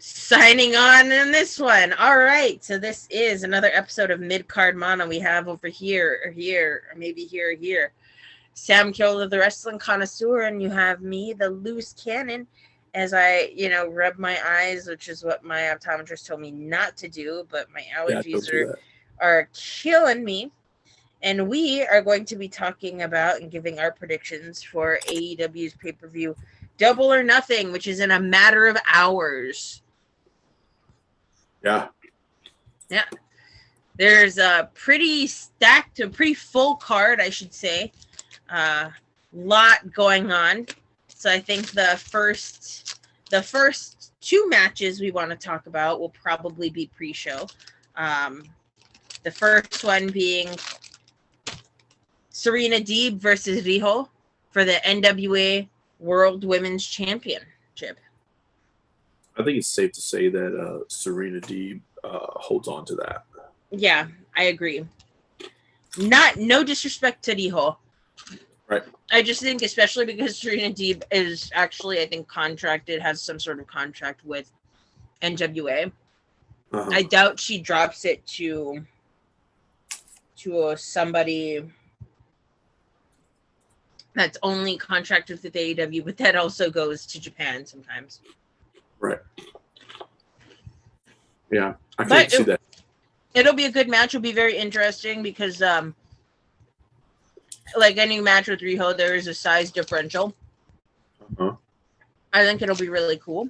Signing on in this one. All right. So this is another episode of Mid-Card Mono. We have over here, or maybe here. Sam Keola, the wrestling connoisseur, and you have me, the loose cannon, as I, rub my eyes, which is what my optometrist told me not to do, but my allergies are killing me. And we are going to be talking about and giving our predictions for AEW's pay-per-view Double or Nothing, which is in a matter of hours. Yeah. There's a pretty full card, I should say. Lot going on. So I think the first two matches we want to talk about will probably be pre-show. The first one being Serena Deeb versus Riho for the NWA World Women's Championship. I think it's safe to say that Serena Deeb holds on to that. Yeah, I agree. No disrespect to Riho. Right. I just think, especially because Serena Deeb is actually, I think, has some sort of contract with NWA. Uh-huh. I doubt she drops it to somebody that's only contracted with AEW, but that also goes to Japan sometimes. Right. Yeah, I can see that. It'll be a good match. It'll be very interesting because, like any match with Riho, there is a size differential. Uh-huh. I think it'll be really cool.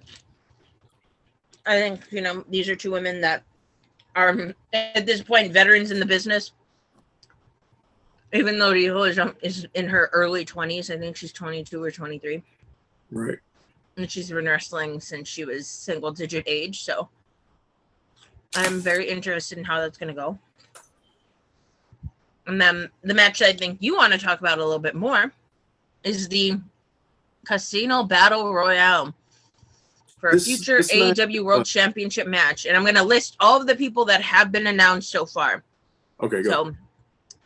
I think, these are two women that are, at this point, veterans in the business. Even though Riho is in her early 20s. I think she's 22 or 23. Right. And she's been wrestling since she was single-digit age, so I'm very interested in how that's going to go. And then the match I think you want to talk about a little bit more is the Casino Battle Royale for a future AEW World Championship match. And I'm going to list all of the people that have been announced so far. Okay, go. So,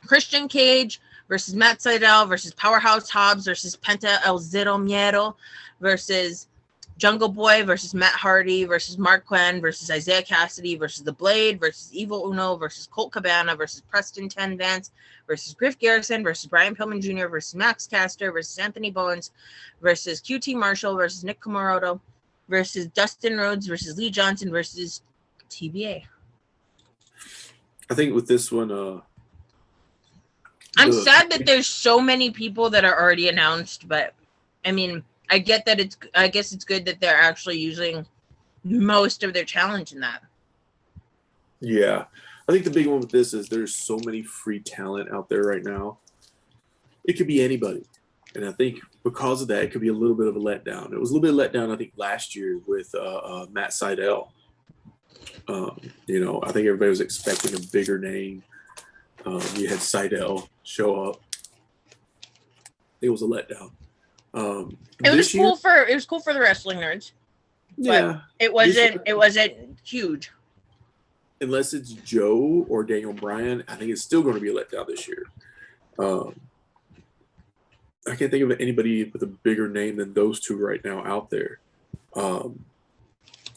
Christian Cage versus Matt Sydal versus Powerhouse Hobbs versus Penta El Zero Miedo versus Jungle Boy versus Matt Hardy versus Mark Quinn versus Isaiah Cassidy versus The Blade versus Evil Uno versus Colt Cabana versus Preston Ten Vance versus Griff Garrison versus Brian Pillman Jr. versus Max Caster versus Anthony Bowens versus QT Marshall versus Nick Komoroto versus Dustin Rhodes versus Lee Johnson versus TBA. I think with this one, I'm sad that there's so many people that are already announced, but I mean, I get that I guess it's good that they're actually using most of their challenge in that. Yeah. I think the big one with this is there's so many free talent out there right now. It could be anybody. And I think because of that, it could be a little bit of a letdown. It was a little bit of a letdown, I think, last year with Matt Sydal. I think everybody was expecting a bigger name. You had Sydal show up. It was a letdown. It was cool for the wrestling nerds. Yeah, it wasn't huge. Unless it's Joe or Daniel Bryan, I think it's still going to be a letdown this year. I can't think of anybody with a bigger name than those two right now out there. And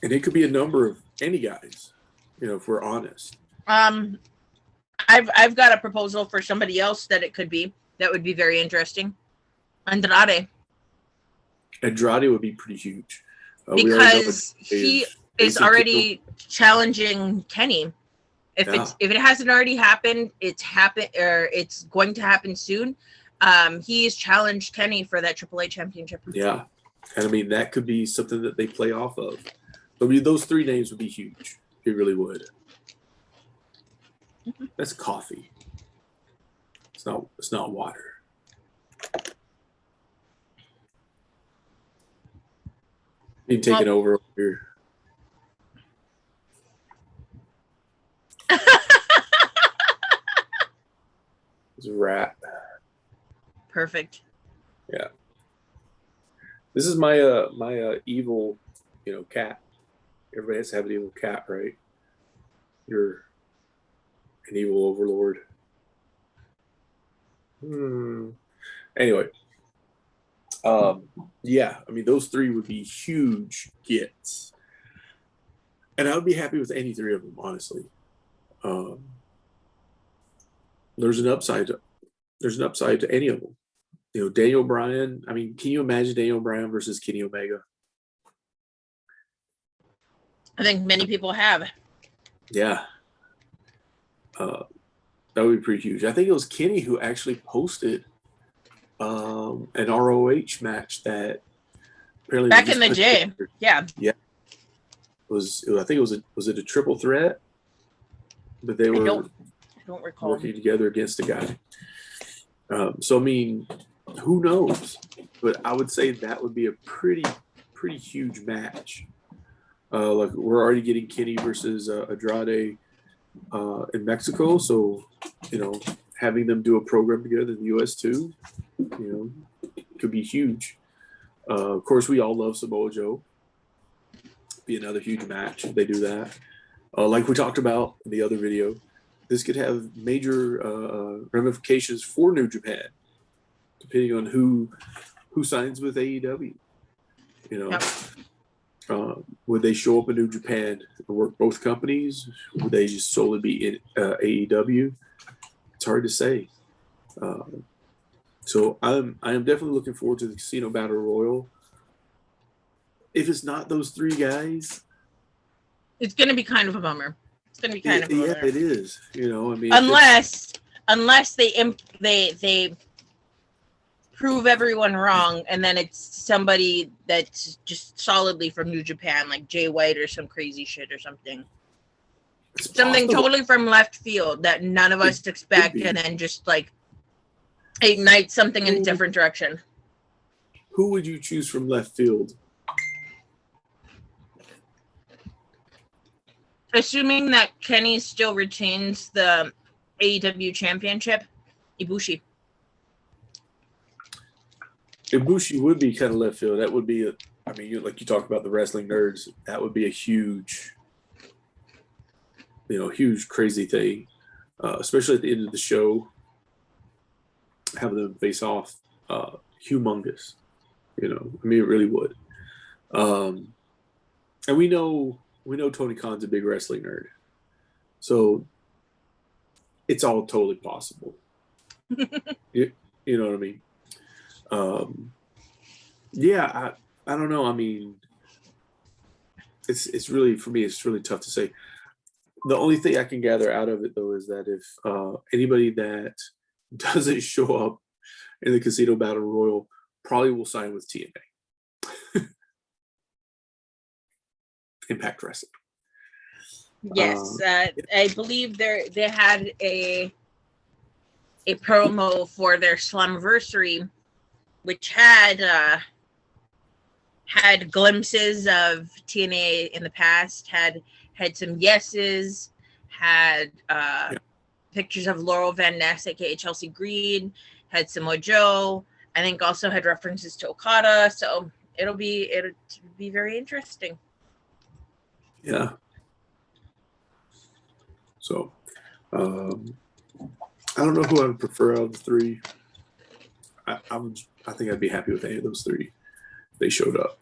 it could be a number of any guys, if we're honest. I've got a proposal for somebody else that it could be. That would be very interesting. Andrade would be pretty huge. Because he is already challenging Kenny. If it hasn't already happened, it's going to happen soon. He's challenged Kenny for that AAA championship. Yeah. And I mean, that could be something that they play off of. I mean, those three names would be huge. It really would. Mm-hmm. That's coffee. It's not water. Being taken over here. It's a rat. Perfect. Yeah. This is my evil, cat. Everybody has to have an evil cat, right? You're an evil overlord. Anyway. Yeah, I mean, those three would be huge gets. And I would be happy with any three of them, honestly. There's an upside to any of them. You know, Daniel Bryan. I mean, can you imagine Daniel Bryan versus Kenny Omega? I think many people have. Yeah. That would be pretty huge. I think it was Kenny who actually posted an ROH match that apparently back in the day. Yeah. Yeah. I think it was it a triple threat? But they were I don't recall working together against a guy. So I mean, who knows? But I would say that would be a pretty huge match. Like we're already getting Kenny versus Andrade in Mexico, so you know, having them do a program together in the US too, you know, could be huge. Of course, we all love Samoa Joe. Be another huge match if they do that. Like we talked about in the other video, this could have major ramifications for New Japan, depending on who signs with AEW. You know, would they show up in New Japan and work both companies? Would they just solely be in AEW? It's hard to say. So I am definitely looking forward to the Casino Battle Royal. If it's not those three guys, it's going to be kind of a bummer. It's going to be kind of a bummer. Yeah, it is. You know, I mean, unless they prove everyone wrong, and then it's somebody that's just solidly from New Japan, like Jay White or some crazy shit or something. Something totally from left field that none of us expect, and then just like ignite something in a different direction. Who would you choose from left field? Assuming that Kenny still retains the AEW Championship, Ibushi. Ibushi would be kind of left field. That would be like you talked about the wrestling nerds, that would be a huge, huge crazy thing, especially at the end of the show, having them face off, humongous. It really would. And we know Tony Khan's a big wrestling nerd, so it's all totally possible. you know what I mean? Yeah, I don't know. I mean, it's really, for me, it's really tough to say. The only thing I can gather out of it, though, is that if anybody that doesn't show up in the Casino Battle Royal probably will sign with TNA. Impact Wrestling. Yes, I believe they had a promo for their Slammiversary, which had glimpses of TNA in the past, had some yeses, had pictures of Laurel Van Ness, aka Chelsea Green, had Samoa Joe. I think also had references to Okada. So it'll be very interesting. Yeah. So, I don't know who I would prefer out of the three. I think I'd be happy with any of those three. They showed up.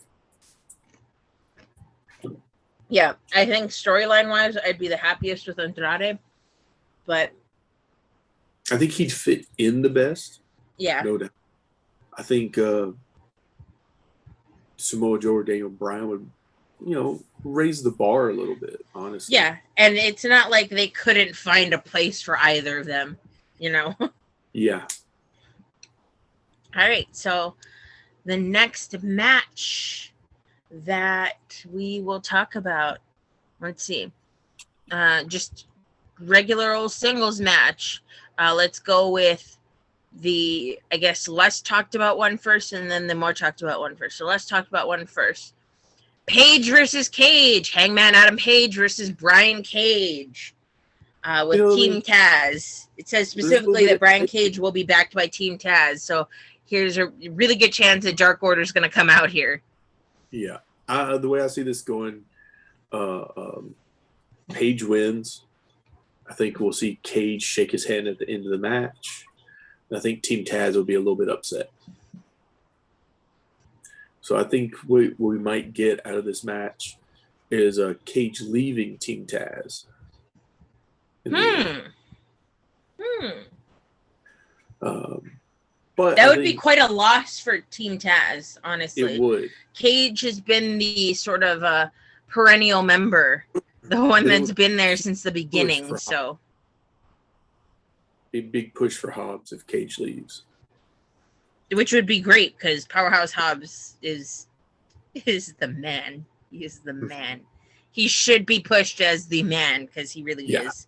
Yeah, I think storyline wise, I'd be the happiest with Andrade, but I think he'd fit in the best. Yeah, no doubt. I think Samoa Joe or Daniel Bryan would, raise the bar a little bit, honestly. Yeah, and it's not like they couldn't find a place for either of them, Yeah. All right, so the next match that we will talk about, let's see, just regular old singles match. Let's go with the, I guess, less talked about one first, and then the more talked about one first. So let's talk about one first. Page versus Cage. Hangman Adam Page versus Brian Cage with Team Taz. It says specifically that Brian Cage will be backed by Team Taz. So here's a really good chance that Dark Order is going to come out here. Yeah. The way I see this going, Page wins. I think we'll see Cage shake his hand at the end of the match. And I think Team Taz will be a little bit upset. So I think what we might get out of this match is Cage leaving Team Taz. But that would be quite a loss for Team Taz, honestly. It would. Cage has been the sort of perennial member, the one that's been there since the beginning. So, a big push for Hobbs if Cage leaves, which would be great because Powerhouse Hobbs is the man. He is the man. He should be pushed as the man because he really is.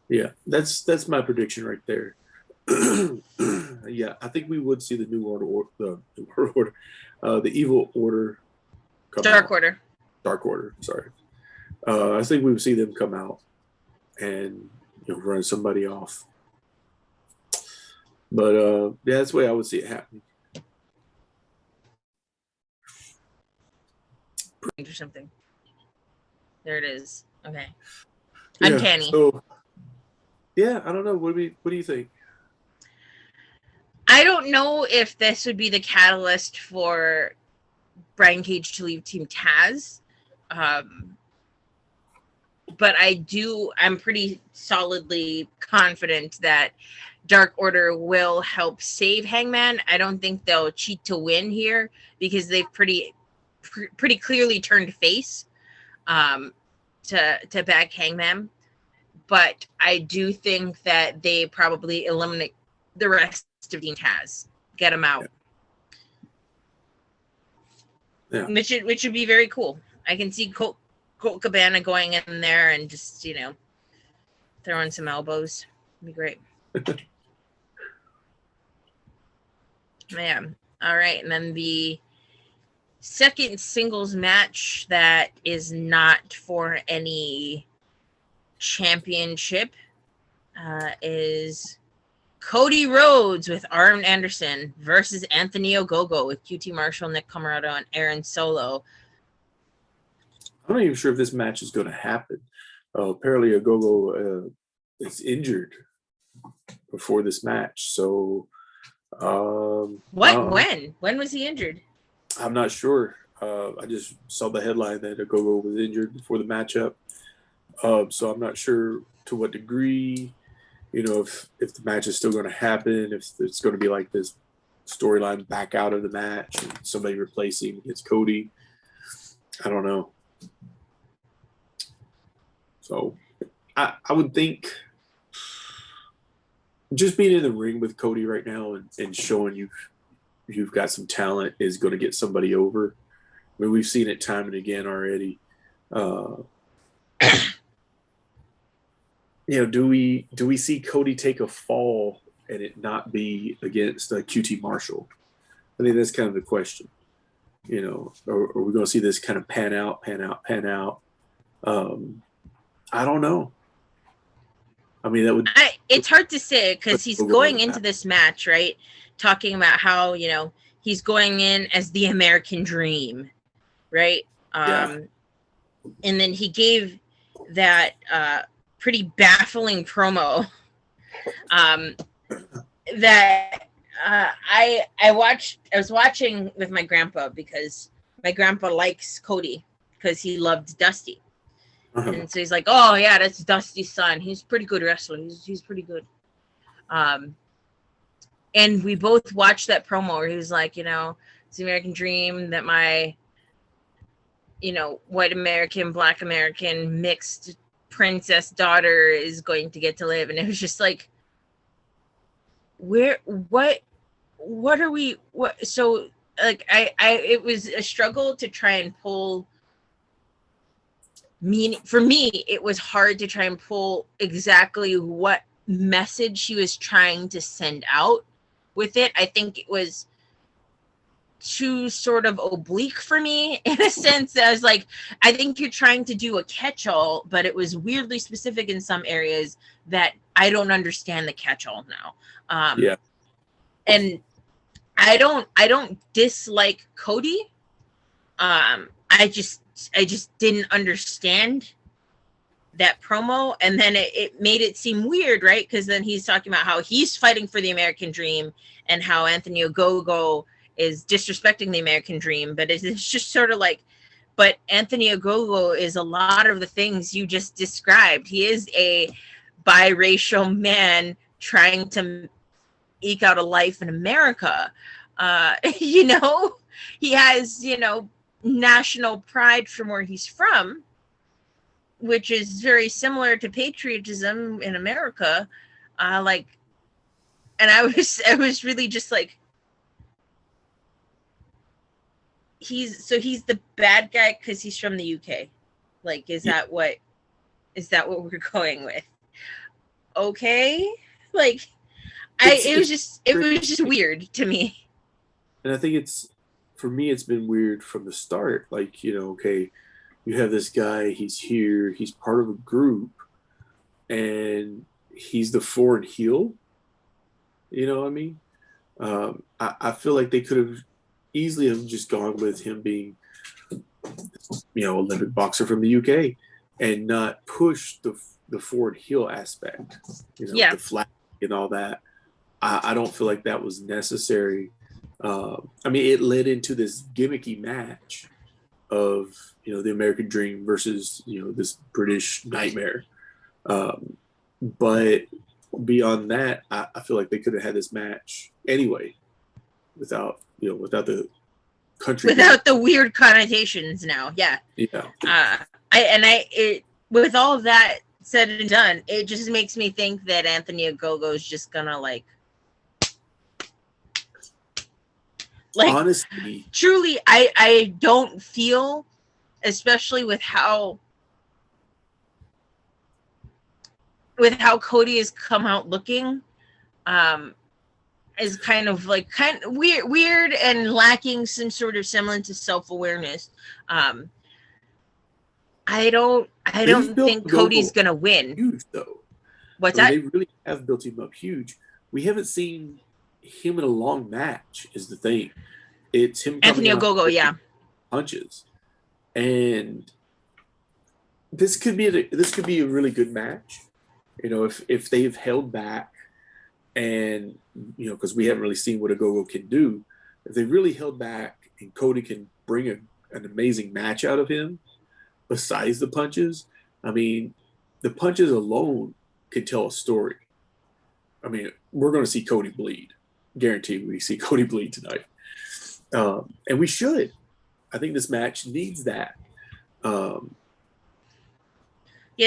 Yeah, that's my prediction right there. Yeah, I think we would see the New World Order, the Evil Order, Dark Order. Dark Order. Sorry, I think we would see them come out and run somebody off. But yeah, that's the way I would see it happening. Or something. There it is. Okay. Yeah, Uncanny. So, yeah, I don't know. What do you think? I don't know if this would be the catalyst for Brian Cage to leave Team Taz. But I'm pretty solidly confident that Dark Order will help save Hangman. I don't think they'll cheat to win here because they've pretty clearly turned face to back Hangman. But I do think that they probably eliminate the rest of Team Taz. Get them out. Yeah. Which would be very cool. I can see Colt Cabana going in there and just, throwing some elbows. It'd be great. Man. All right. And then the second singles match that is not for any championship is Cody Rhodes with Arn Anderson versus Anthony Ogogo with QT Marshall, Nick Comoroto, and Aaron Solo. I'm not even sure if this match is going to happen. Apparently, Ogogo is injured before this match. So, When was he injured? I'm not sure. I just saw the headline that Ogogo was injured before the matchup. So I'm not sure to what degree, if the match is still going to happen, if it's going to be like this storyline back out of the match and somebody replacing against Cody. I don't know. So I would think just being in the ring with Cody right now and showing you've got some talent is going to get somebody over. I mean, we've seen it time and again already. Do we see Cody take a fall and it not be against QT Marshall? I think that's kind of the question. Are we going to see this kind of pan out? I don't know. I mean, it's hard to say because he's going into this match, right? Talking about how, he's going in as the American dream, right? And then he gave that pretty baffling promo that I was watching with my grandpa because my grandpa likes Cody because he loved Dusty. And so he's like, oh yeah, that's Dusty's son. He's pretty good wrestler. He's pretty good. And we both watched that promo where he was like, it's the American dream that my, white American, black American mixed princess daughter is going to get to live. And it was just like, what are we, so like, it was a struggle to try and pull for me, it was hard to try and pull exactly what message she was trying to send out with it. I think it was too sort of oblique for me in a sense that I was like, I think you're trying to do a catch-all, but it was weirdly specific in some areas that I don't understand the catch-all now. And I don't dislike Cody. I just didn't understand that promo. And then it made it seem weird, right? Because then he's talking about how he's fighting for the American dream and how Anthony Ogogo is disrespecting the American dream. But it's just sort of like, But Anthony Ogogo is a lot of the things you just described. He is a biracial man trying to eke out a life in America. You know, he has, you know, national pride from where he's from, which is very similar to patriotism in America. Like, and I was really just like, he's the bad guy because he's from the UK. Like, is that what we're going with? Okay, like, it was just weird to me. And I think for me, it's been weird from the start. Like, you know, okay, you have this guy, he's here, he's part of a group, and he's the foreign heel. You know what I mean? I feel like they could have easily have just gone with him being, you know, Olympic boxer from the UK and not push the foreign heel aspect, you know, the flag and all that. I don't feel like that was necessary. I mean, it led into this gimmicky match of, you know, the American Dream versus, you know, this British Nightmare. But beyond that, I feel like they could have had this match anyway without the country. Without the weird connotations now. Yeah. Yeah. With all of that said and done, it just makes me think that Anthony Ogogo is just gonna like honestly, truly, I don't feel, especially with how Cody has come out looking, is kind of weird and lacking some sort of semblance of self-awareness. I don't think Cody's gonna win. Huge though. What's that? They really have built him up huge. We haven't seen him in a long match. Is the thing. It's him. Anthony Ogogo, yeah. Punches, and this could be a really good match. You know, if they've held back, and you know, because we haven't really seen what Ogogo can do. If they really held back, and Cody can bring an amazing match out of him. Besides the punches, I mean, the punches alone could tell a story. I mean, we're going to see Cody bleed. Guaranteed we see Cody bleed tonight. And we should. I think this match needs that. Yeah,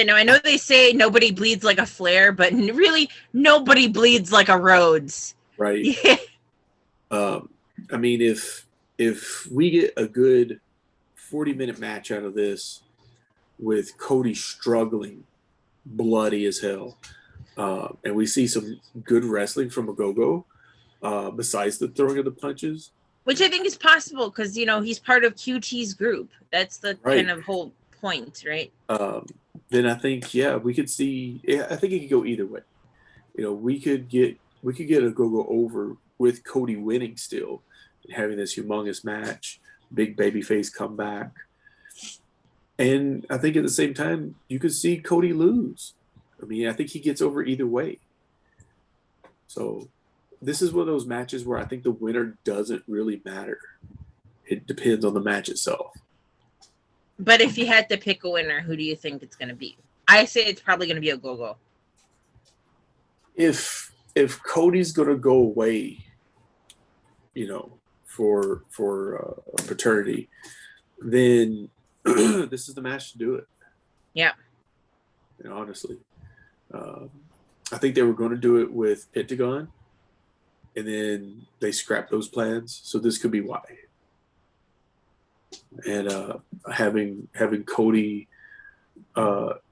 no, I know they say nobody bleeds like a Flair, but really nobody bleeds like a Rhodes. Right. Yeah. I mean, if we get a good 40-minute match out of this with Cody struggling, bloody as hell, and we see some good wrestling from Ogogo, besides the throwing of the punches. Which I think is possible because, you know, he's part of QT's group. That's the kind of whole point, right? Then I think, yeah, we could see. I think it could go either way. You know, we could get Ogogo over with Cody winning still and having this humongous match, big babyface comeback. And I think at the same time, you could see Cody lose. I mean, I think he gets over either way. So this is one of those matches where I think the winner doesn't really matter. It depends on the match itself. But if you had to pick a winner, who do you think it's going to be? I say it's probably going to be Ogogo. If Cody's going to go away, you know, for paternity, then this is the match to do it. Yeah. And honestly, I think they were going to do it with Pentagon, and then they scrapped those plans. So this could be why. And having Cody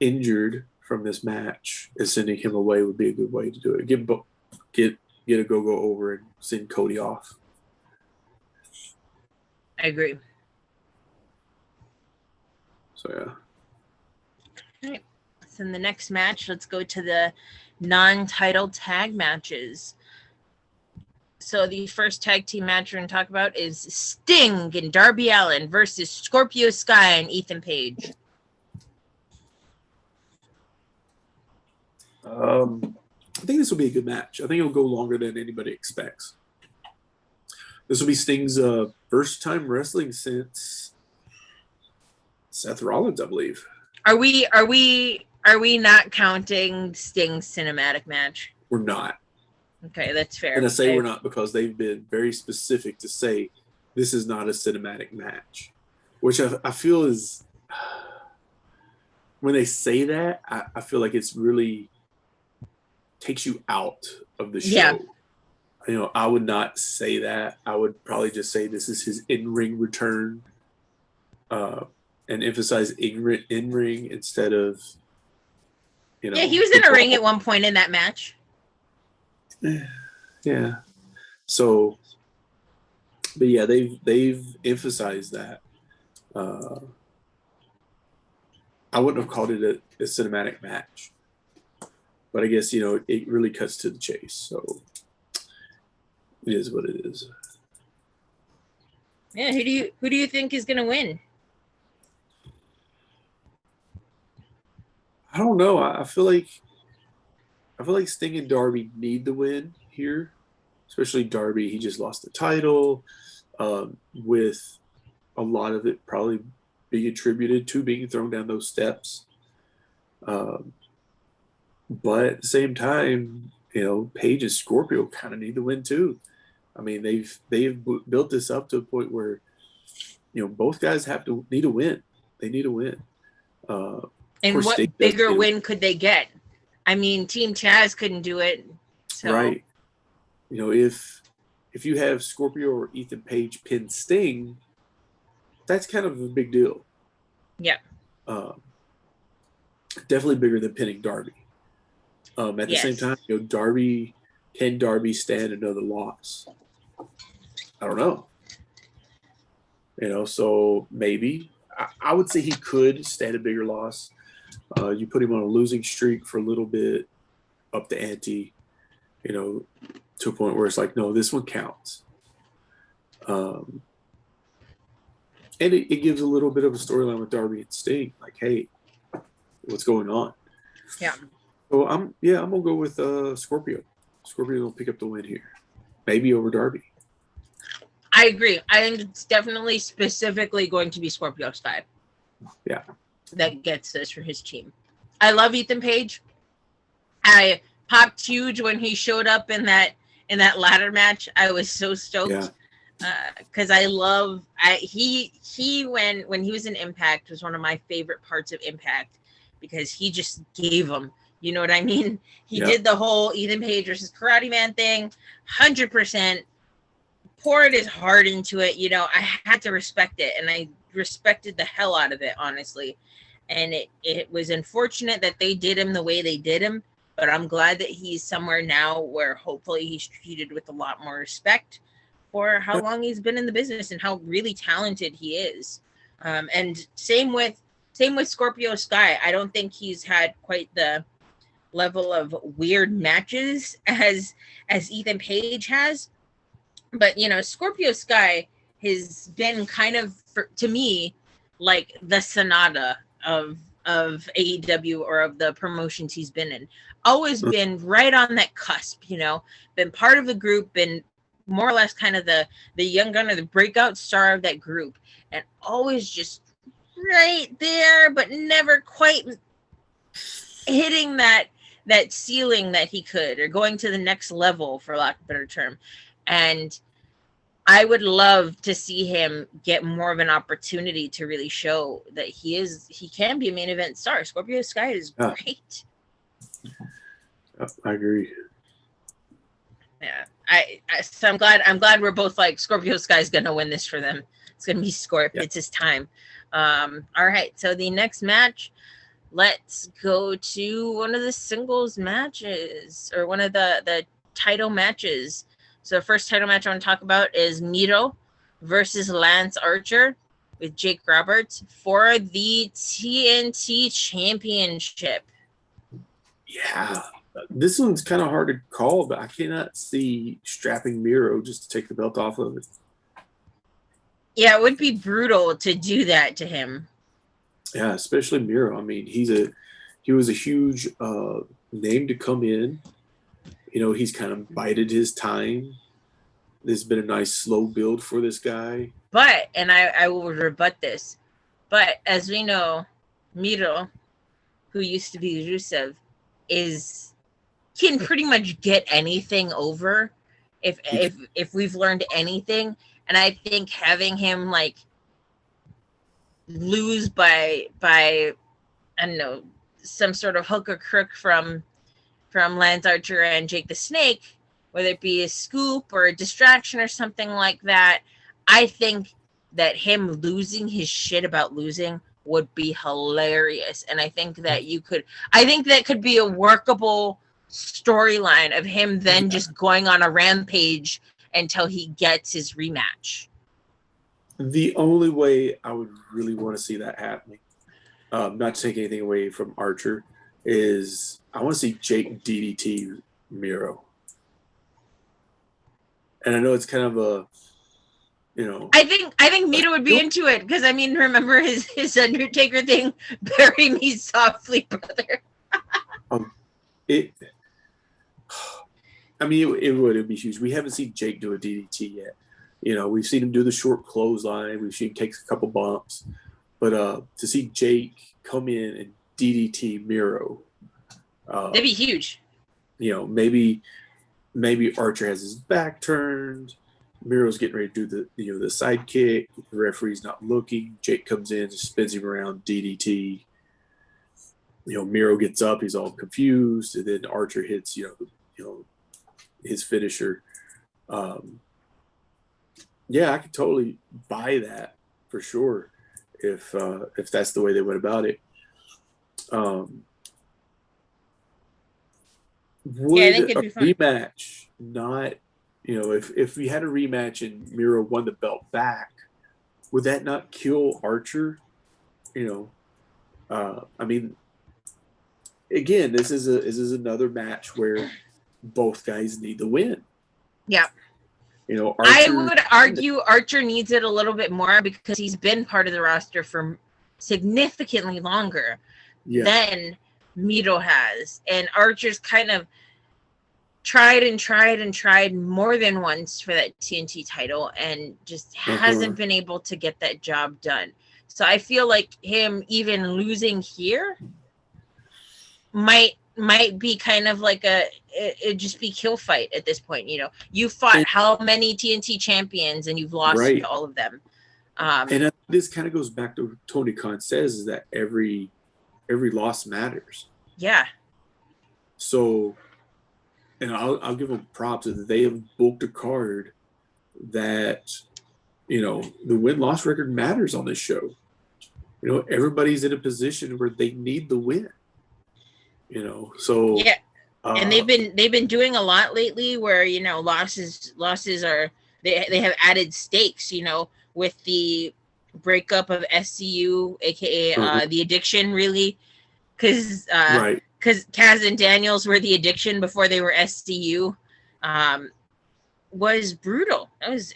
injured from this match and sending him away would be a good way to do it. Get Ogogo over and send Cody off. I agree. So yeah. All right. So in the next match, let's go to the non-title tag matches. So the first tag team match we're going to talk about is Sting and Darby Allin versus Scorpio Sky and Ethan Page. I think this will be a good match. I think it'll go longer than anybody expects. This will be Sting's first time wrestling since Seth Rollins, I believe. Are we not counting Sting's cinematic match? We're not. Okay, that's fair. And I say we're not because they've been very specific to say this is not a cinematic match, which I feel is, when they say that, I feel like it's really takes you out of the show. Yeah. You know, I would not say that. I would probably just say this is his in-ring return, and emphasize in-ring instead of, you know. Yeah, he was in a ring at one point in that match. Yeah. So, but yeah, they've emphasized that. I wouldn't have called it a cinematic match, but I guess, you know, it really cuts to the chase. So it is what it is. Yeah, who do you think is gonna win? I don't know. I feel like Sting and Darby need the win here, especially Darby. He just lost the title, with a lot of it probably being attributed to being thrown down those steps. But at the same time, you know, Paige and Scorpio kind of need the win too. I mean, they've built this up to a point where, you know, both guys need a win. They need a win. And what bigger win could they get? I mean, Team Chaz couldn't do it. So. Right. You know, if you have Scorpio or Ethan Page pin Sting, that's kind of a big deal. Yeah. Definitely bigger than pinning Darby. At the same time, you know, can Darby stand another loss? I don't know. You know, so maybe. I would say he could stand a bigger loss. You put him on a losing streak for a little bit, up the ante, you know, to a point where it's like, no, this one counts. And it gives a little bit of a storyline with Darby and Sting, like, hey, what's going on? Yeah. So I'm gonna go with Scorpio. Scorpio will pick up the win here, maybe over Darby. I agree. I think it's definitely specifically going to be Scorpio Sky. Yeah. That gets this for his team. I love Ethan Page. I popped huge when he showed up in that ladder match. I was so stoked because he when he was in Impact was one of my favorite parts of Impact because he just gave them. You know what I mean? He did the whole Ethan Page versus Karate Man thing, 100%. Poured his heart into it. You know, I had to respect it, and I respected the hell out of it, honestly. And it was unfortunate that they did him the way they did him, but I'm glad that he's somewhere now where hopefully he's treated with a lot more respect for how long he's been in the business and how really talented he is. And same with Scorpio Sky. I don't think he's had quite the level of weird matches as Ethan Page has. But, you know, Scorpio Sky has been kind of, to me, like the Sonata of AEW or of the promotions he's been in. Always been right on that cusp, you know, been part of the group, been more or less kind of the young gunner, the breakout star of that group, and always just right there, but never quite hitting that ceiling that he could, or going to the next level, for lack of a better term. And I would love to see him get more of an opportunity to really show that he can be a main event star. Scorpio Sky is great. I agree. Yeah. So I'm glad we're both like Scorpio Sky's gonna win this for them. It's gonna be Scorp. Yeah. It's his time. All right. So the next match, let's go to one of the singles matches, or one of the title matches. So the first title match I want to talk about is Mido versus Lance Archer with Jake Roberts for the TNT Championship. Yeah, this one's kind of hard to call, but I cannot see strapping Miro just to take the belt off of it. Yeah, it would be brutal to do that to him. Yeah, especially Miro. I mean, he was a huge name to come in. You know, he's kind of bided his time. There's been a nice slow build for this guy. But, and I will rebut this, But as we know, Mido, who used to be Rusev, can pretty much get anything over if we've learned anything. And I think having him like lose by I don't know, some sort of hook or crook from Lance Archer and Jake the Snake, whether it be a scoop or a distraction or something like that, I think that him losing his shit about losing would be hilarious. And I think that could be a workable storyline of him then just going on a rampage until he gets his rematch. The only way I would really want to see that happening, not to take anything away from Archer, is I want to see Jake DDT Miro. And I know it's kind of a, I think Mido would be into it, because I mean, remember his Undertaker thing, bury me softly, brother. It would be huge. We haven't seen Jake do a DDT yet. We've seen him do the short clothesline. We've seen him take a couple bumps, but to see Jake come in and DDT Miro, that'd be huge. Maybe Archer has his back turned. Miro's getting ready to do the sidekick. The referee's not looking. Jake comes in, just spins him around, DDT. Miro gets up. He's all confused, and then Archer hits his finisher. Yeah, I could totally buy that for sure if that's the way they went about it. Would I think it'd be fun. Rematch not, if we had a rematch and Miro won the belt back, would that not kill Archer? I mean, again, this is another match where both guys need the win. Yeah. Archer, I would argue Archer needs it a little bit more because he's been part of the roster for significantly longer than Mido has. And Archer's kind of tried more than once for that TNT title and just hasn't been able to get that job done. So I feel like him even losing here might be kind of like it'd just be kill fight at this point. You fought how many TNT champions and you've lost to all of them. And this kind of goes back to what Tony Khan says, is that every loss matters. Yeah. So, and I'll give them props that they have booked a card that, the win-loss record matters on this show. Everybody's in a position where they need the win. So yeah, and they've been doing a lot lately where losses are they have added stakes. With the breakup of SCU, aka the Addiction, really, because Kaz and Daniels were the Addiction before they were SCU, was brutal. It was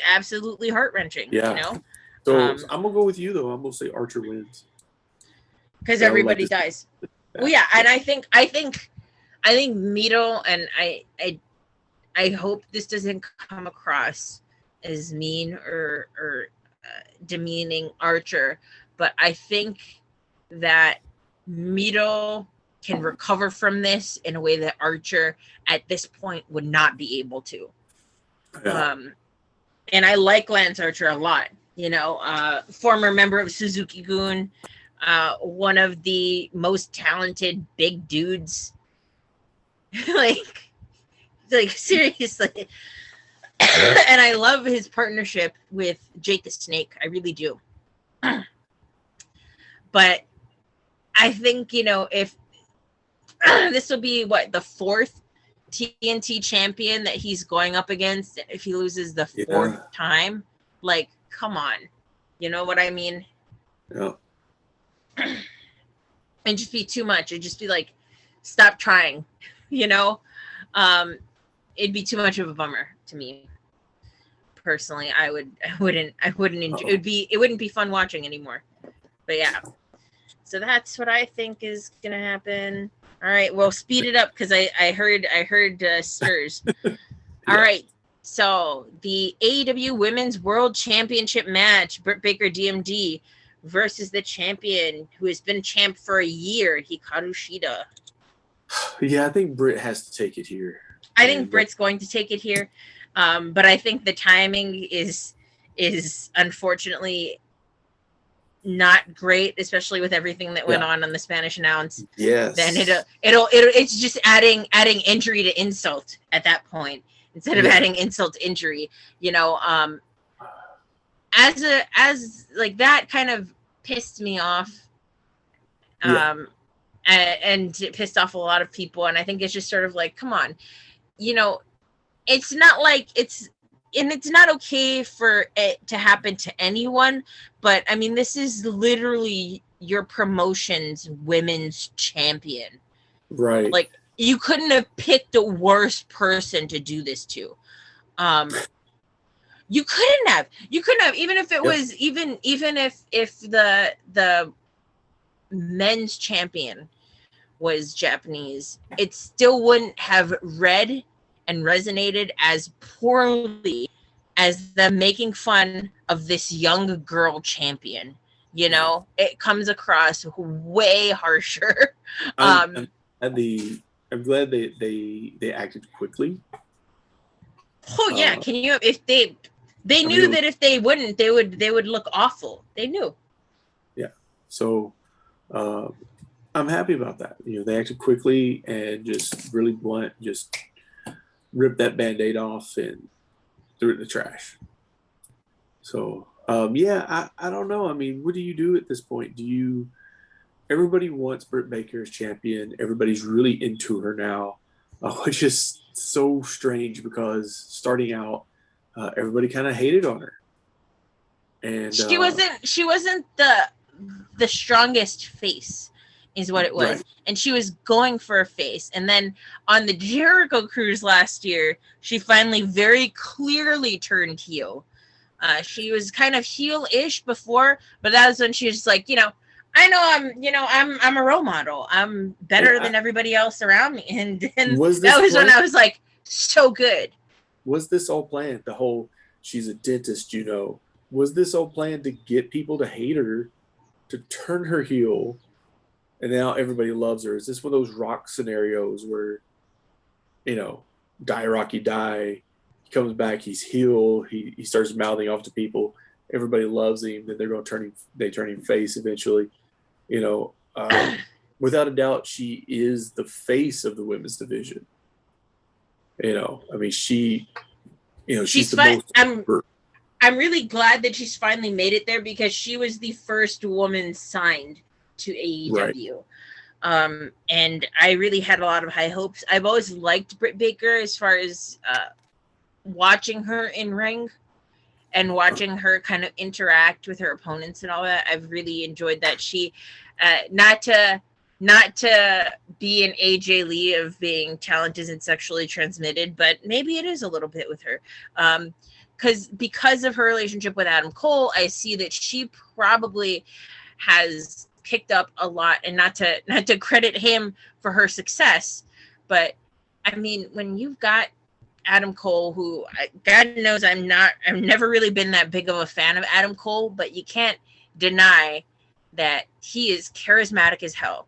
absolutely heart-wrenching. Yeah. So I'm gonna go with you though. I'm gonna say Archer wins because everybody dies. Well, yeah, and I think Mido, and I hope this doesn't come across as mean or demeaning Archer, but I think that Mido can recover from this in a way that Archer at this point would not be able to. Yeah. And I like Lance Archer a lot. Former member of Suzuki-gun. One of the most talented big dudes. like seriously. And I love his partnership with Jake the Snake. I really do. But I think, if this will be the fourth TNT champion that he's going up against, if he loses the fourth time, come on. You know what I mean? Yeah. It'd just be too much. It'd just be stop trying, it'd be too much of a bummer to me personally. I wouldn't enjoy it wouldn't be fun watching anymore. But yeah, so that's what I think is gonna happen. All right, well, speed it up because I heard stirs. All right, so the AEW Women's World Championship match: Britt Baker, DMD versus the champion who has been champ for a year, Hikaru Shida. Yeah, I think Britt has to take it here. I think Britt's going to take it here, but I think the timing is unfortunately not great, especially with everything that went on the Spanish announce. Yes. Then it's just adding injury to insult at that point instead of adding insult to injury. You know, as like that kind of pissed me off. And it pissed off a lot of people, and I think it's just sort of like, come on, you know, it's not like it's not okay for it to happen to anyone, but I mean, this is literally your promotion's women's champion. Right. Like, you couldn't have picked a worse person to do this to. You couldn't have, even if it was, even if the men's champion was Japanese, it still wouldn't have read and resonated as poorly as the making fun of this young girl champion. You know, it comes across way harsher. I'm glad they acted quickly. Oh yeah, can you? If they knew that if they wouldn't, they would look awful. They knew. Yeah. So, I'm happy about that. You know, they acted quickly and just really blunt, just ripped that Band-Aid off and threw it in the trash. So, I don't know. I mean, what do you do at this point? Everybody wants Britt Baker as champion. Everybody's really into her now, which is so strange because starting out, everybody kind of hated on her. And she wasn't the strongest face. Is what it was. Right. And she was going for a face. And then on the Jericho cruise last year, she finally very clearly turned heel. She was kind of heel-ish before, but that was when she was like, you know, I know I'm a role model. I'm better than everybody else around me. And that was when I was like, so good. Was this all planned? The whole, she's a dentist, you know. Was this all planned to get people to hate her, to turn her heel? And now everybody loves her. Is this one of those Rock scenarios where, you know, die Rocky die, he comes back, he's heel, he starts mouthing off to people, everybody loves him, then they're going to turn him face eventually. You know, without a doubt, she is the face of the women's division. You know, I mean, she's the most. I'm really glad that she's finally made it there because she was the first woman signed to AEW. Right. And I really had a lot of high hopes. I've always liked Britt Baker as far as watching her in ring and watching her kind of interact with her opponents and all that. I've really enjoyed that. She not to be an AJ Lee of being talent isn't sexually transmitted, but maybe it is a little bit with her. Because of her relationship with Adam Cole, I see that she probably has picked up a lot, and not to credit him for her success, but I mean, when you've got Adam Cole, who God knows I've never really been that big of a fan of Adam Cole, but you can't deny that he is charismatic as hell.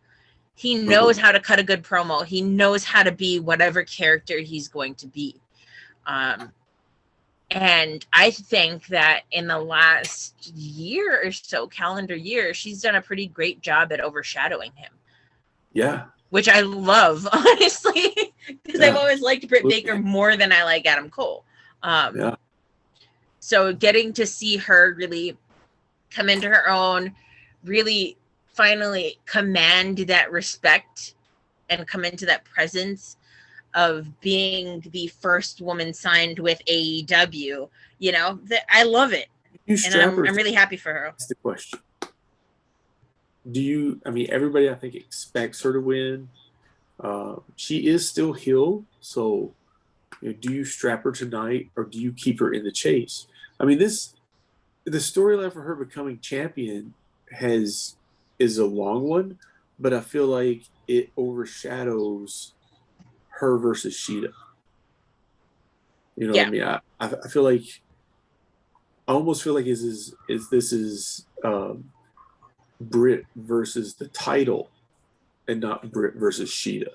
He knows how to cut a good promo. He knows how to be whatever character he's going to be. And I think that in the last year or so, calendar year, she's done a pretty great job at overshadowing him. Yeah. Which I love, honestly, because I've always liked Britt Baker more than I like Adam Cole. So getting to see her really come into her own, really finally command that respect and come into that presence of being the first woman signed with AEW, you know, I love it. And I'm really happy for her. That's the question. Everybody I think expects her to win. She is still heel, so do you strap her tonight or do you keep her in the chase? I mean, the storyline for her becoming champion is a long one, but I feel like it overshadows her versus Shida. You know what I mean? I feel like, I almost feel like this is Britt versus the title and not Britt versus Sheeta.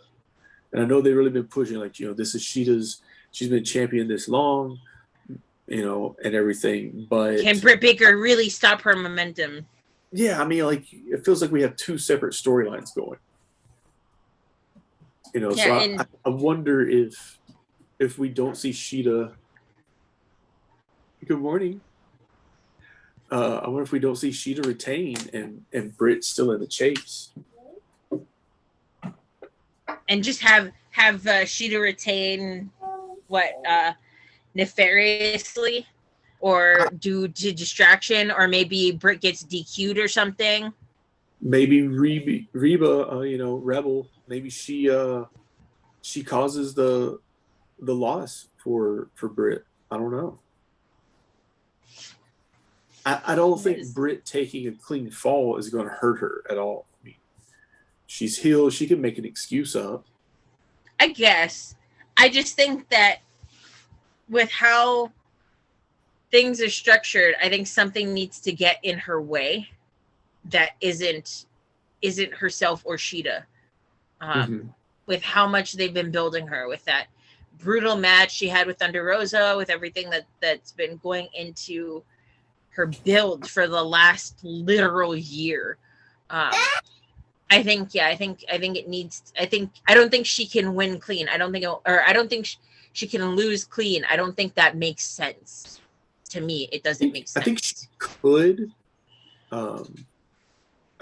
And I know they've really been pushing, like, this is Sheeta's, she's been champion this long, and everything. But can Britt Baker really stop her momentum? Yeah, I mean, like, it feels like we have two separate storylines going. So I wonder if we don't see Sheeta. Good morning. I wonder if we don't see Sheeta retain and Britt still in the chase. And just have Sheeta retain nefariously, or due to distraction, or maybe Britt gets DQ'd or something. Maybe Reba, Rebel. Maybe she causes the loss for Britt. I don't know. I don't think Britt taking a clean fall is going to hurt her at all. I mean, she's healed. She can make an excuse up. I guess. I just think that with how things are structured, I think something needs to get in her way that isn't herself or Sheeta. With how much they've been building her, with that brutal match she had with Thunder Rosa, with everything that's been going into her build for the last literal year. I don't think she can win clean. I don't think she can lose clean. I don't think that makes sense. To me, it doesn't make sense. I think she could. I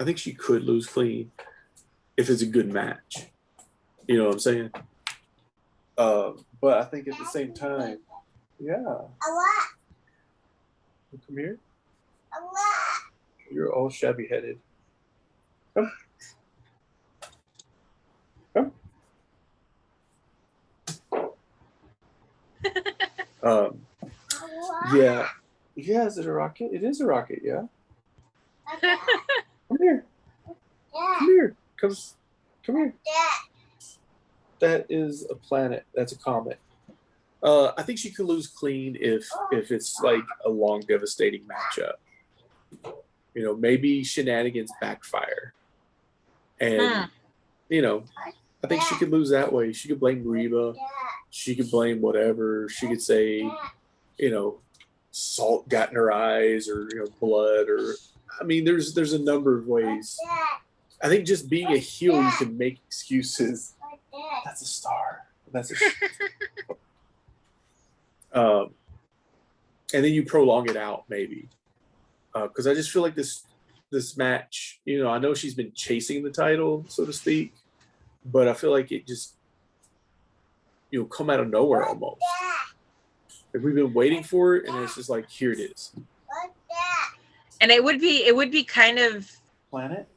think she could lose clean if it's a good match. You know what I'm saying? But I think at the same time, come here. You're all shabby headed. Come. Yeah. Is it a rocket? It is a rocket, yeah. Come here. Come here. Come here. That is a planet. That's a comet. I think she could lose clean if it's like a long, devastating matchup. Maybe shenanigans backfire. And, I think she could lose that way. She could blame Reba. She could blame whatever. She could say, salt got in her eyes, or, blood, or, I mean, there's a number of ways. I think just being a heel, you can make excuses. That's a star. And then you prolong it out, maybe. Because I just feel like this match, I know she's been chasing the title, so to speak, but I feel like it just, come out of nowhere almost. Like, we've been waiting for it, and it's just like, here it is. And it would be kind of planet.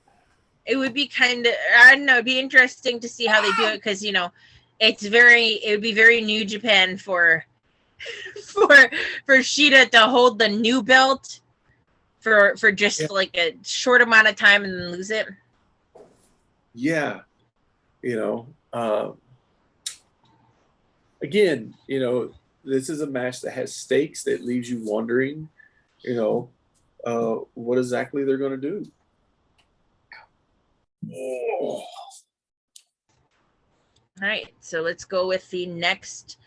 It would be kind of, I don't know, it'd be interesting to see how they do it, because it would be very New Japan for Sheeta to hold the new belt for just like a short amount of time and then lose it. Yeah. Again, this is a match that has stakes, that leaves you wondering, what exactly they're going to do. All right, so let's go with the next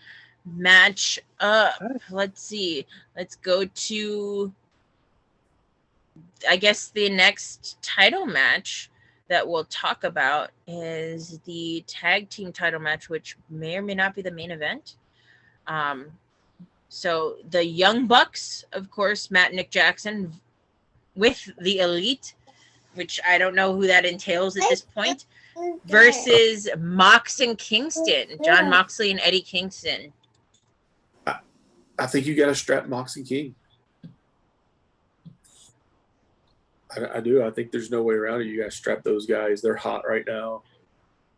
match up. Let's see. Let's go to, I guess, the next title match that we'll talk about is the tag team title match, which may or may not be the main event. So the Young Bucks, of course, Matt and Nick Jackson, with the Elite, which I don't know who that entails at this point, versus Mox and Kingston, Jon Moxley and Eddie Kingston. I think you got to strap Mox and King. I do. I think there's no way around it. You got to strap those guys. They're hot right now.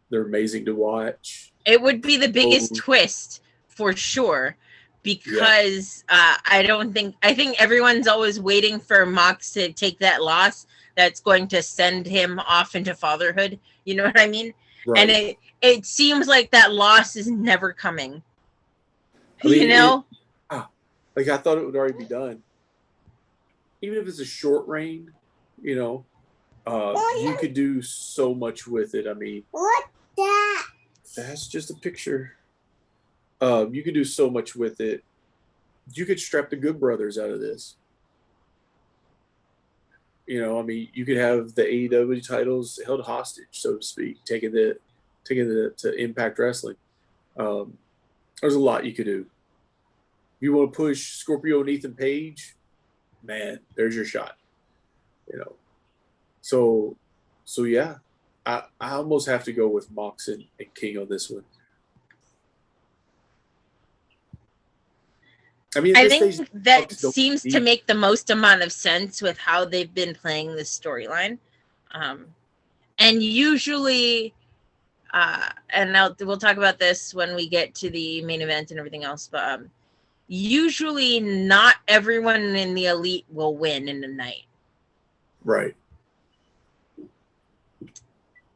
They're amazing to watch. It would be the biggest twist for sure, because I think everyone's always waiting for Mox to take that loss that's going to send him off into fatherhood. You know what I mean? Right. And it seems like that loss is never coming. I mean, I thought it would already be done. Even if it's a short reign, You could do so much with it. I mean, What that? that's just a picture. You could do so much with it. You could strap the Good Brothers out of this. You know, I mean, you could have the AEW titles held hostage, so to speak, taking it to Impact Wrestling. There's a lot you could do. You want to push Scorpio and Ethan Page, man, there's your shot. You know, so yeah, I almost have to go with Mox and King on this one. I mean, I think that seems to make the most amount of sense with how they've been playing this storyline. And usually, and we'll talk about this when we get to the main event and everything else, but usually not everyone in the Elite will win in a night. Right.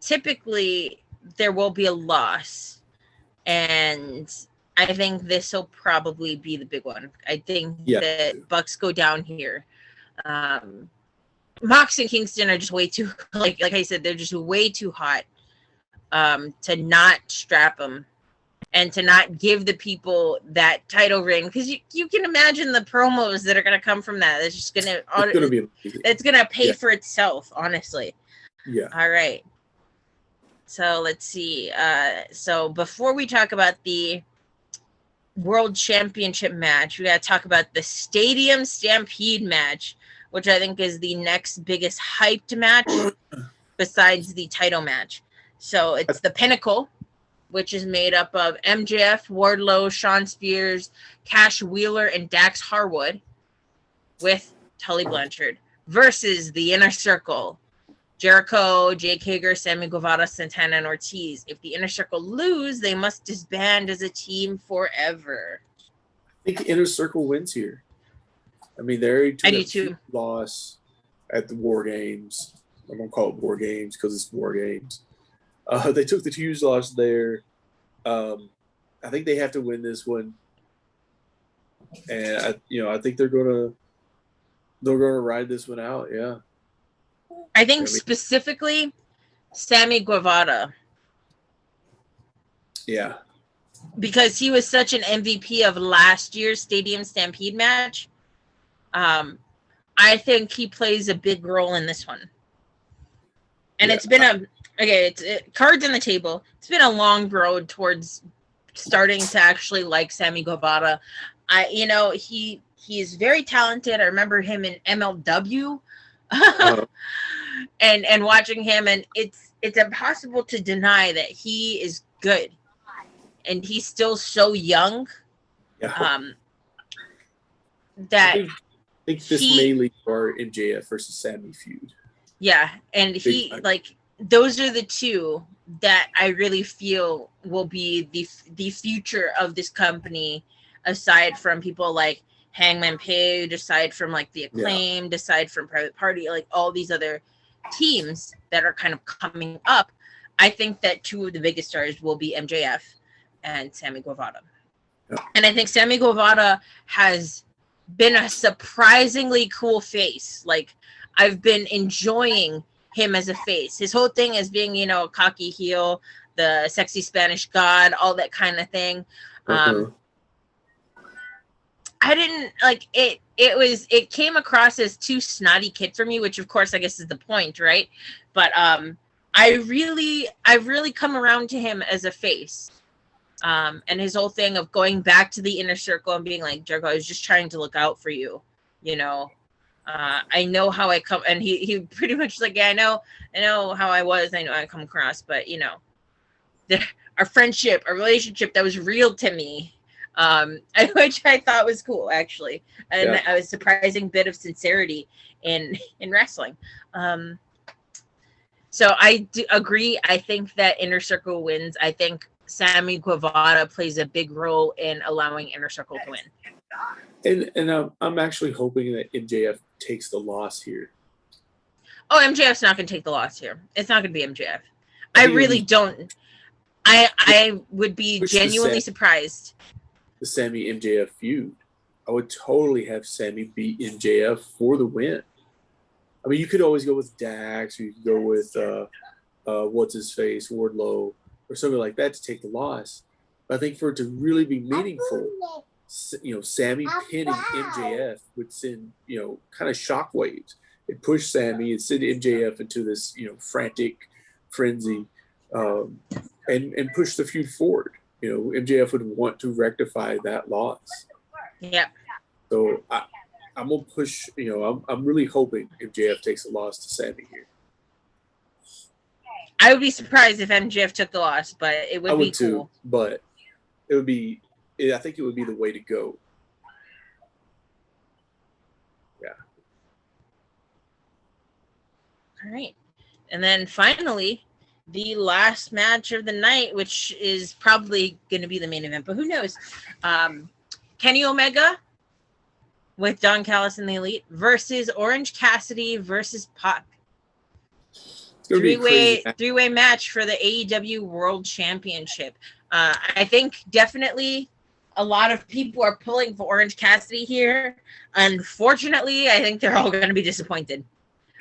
Typically, there will be a loss, and I think this will probably be the big one. I think that Bucks go down here. Mox and Kingston are just way too, like I said, they're just way too hot to not strap them and to not give the people that title ring. Because you can imagine the promos that are going to come from that. It's just going to, it's going to pay for itself, honestly. Yeah. All right. So let's see. So before we talk about the World Championship match, we got to talk about the Stadium Stampede match, which I think is the next biggest hyped match besides the title match. So it's the Pinnacle, which is made up of MJF, Wardlow, Shawn Spears, Cash Wheeler, and Dax Harwood with Tully Blanchard versus the Inner Circle, Jericho, Jake Hager, Sammy Guevara, Santana, and Ortiz. If the Inner Circle lose, they must disband as a team forever. I think Inner Circle wins here. I mean, they took a huge loss at the War Games. I'm going to call it War Games because it's War Games. They took the huge loss there. I think they have to win this one. And, I think they're going to ride this one out, yeah. I think specifically Sammy Guevara. Yeah. Because he was such an MVP of last year's Stadium Stampede match. I think he plays a big role in this one. And it's been cards on the table. It's been a long road towards starting to actually like Sammy Guevara. He is very talented. I remember him in MLW. And watching him, and it's impossible to deny that he is good, and he's still so young. Yeah. That I think this may lead to our MJF versus Sammy feud. Yeah, and those are the two that I really feel will be the future of this company, aside from people like Hangman Page, aside from like the Acclaimed, aside from Private Party, like all these other teams that are kind of coming up. I think that two of the biggest stars will be MJF and Sammy Guevara. Yeah. And I think Sammy Guevara has been a surprisingly cool face. Like, I've been enjoying him as a face. His whole thing is being, a cocky heel, the sexy Spanish god, all that kind of thing. I didn't like it. It came across as too snotty kid for me, which of course I guess is the point, right? But I've really come around to him as a face. And his whole thing of going back to the Inner Circle and being like, Jericho, I was just trying to look out for you, I know how I come, and he pretty much like, yeah, I know how I was, I know I come across, but our friendship, our relationship, that was real to me. Which I thought was cool, actually, and a surprising bit of sincerity in wrestling. So I do agree. I think that Inner Circle wins. I think Sammy Guevara plays a big role in allowing Inner Circle to win. And I'm actually hoping that MJF takes the loss here. Oh, MJF's not going to take the loss here. It's not going to be MJF. I really don't. I would be genuinely surprised. The Sammy MJF feud. I would totally have Sammy beat MJF for the win. I mean, you could always go with Dax, or you could go with what's his face, Wardlow, or something like that to take the loss. But I think for it to really be meaningful, Sammy pinning MJF would send, kind of shockwaves. It pushed Sammy and send MJF into this, frantic frenzy, and push the feud forward. MJF would want to rectify that loss. Yep. So I'm gonna push. I'm really hoping MJF takes a loss to Sammy here. I would be surprised if MJF took the loss, but it would be cool. Too, but it would be. I think it would be the way to go. Yeah. All right, and then finally, the last match of the night, which is probably going to be the main event, but who knows? Kenny Omega with Don Callis and the Elite versus Orange Cassidy versus Pac. Three-way match for the AEW World Championship. I think definitely a lot of people are pulling for Orange Cassidy here. Unfortunately, I think they're all going to be disappointed.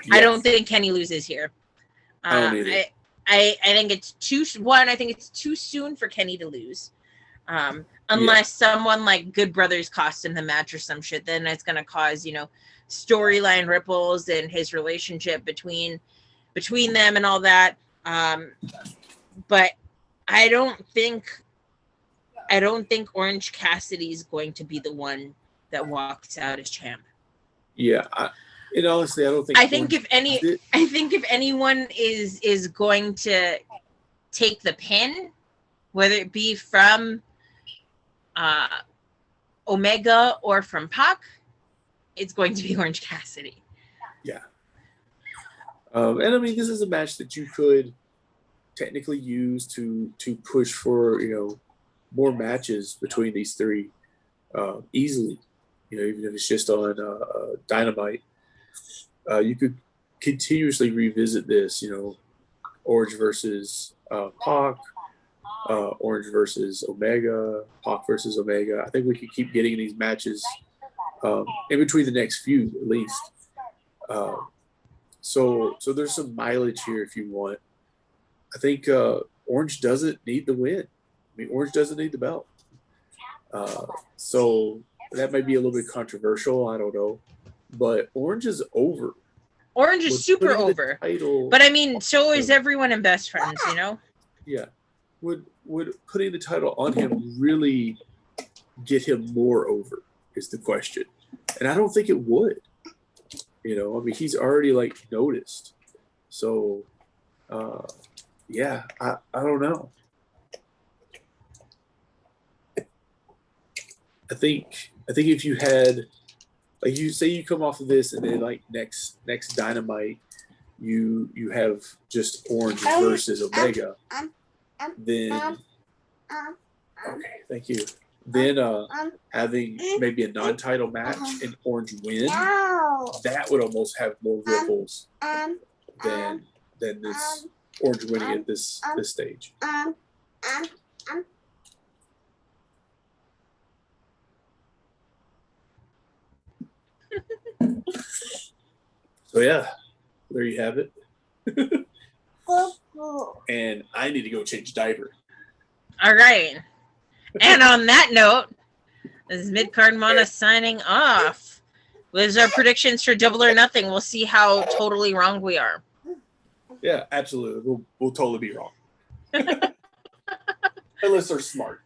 Yes. I don't think Kenny loses here. I think it's too soon for Kenny to lose. Unless someone like Good Brothers cost him the match or some shit, then it's going to cause, storyline ripples and his relationship between them and all that. But I don't think Orange Cassidy is going to be the one that walks out as champ. Yeah. And honestly, I don't think. I think if anyone is going to take the pin, whether it be from Omega or from Pac, it's going to be Orange Cassidy. Yeah. And I mean, this is a match that you could technically use to push for more matches between these three easily. Even if it's just on Dynamite. You could continuously revisit this, Orange versus Pac, Orange versus Omega, Pac versus Omega. I think we could keep getting these matches in between the next few, at least. So there's some mileage here if you want. I think Orange doesn't need the win. I mean, Orange doesn't need the belt. So that might be a little bit controversial. I don't know. But Orange is over. Orange is super over. But I mean, so is everyone in Best Friends, Yeah. Would putting the title on him really get him more over is the question. And I don't think it would. I mean, he's already noticed. So I don't know. I think if you had you say you come off of this and then next Dynamite you have just Orange versus Omega, then okay, thank you. Then having maybe a non-title match and Orange win, that would almost have more ripples than this Orange winning at this stage. So yeah, there you have it. And I need to go change diaper. All right. And on that note, this is Midcard Mana signing off. With our predictions for Double or Nothing, we'll see how totally wrong we are. Yeah, absolutely. We'll totally be wrong. Unless they're smart.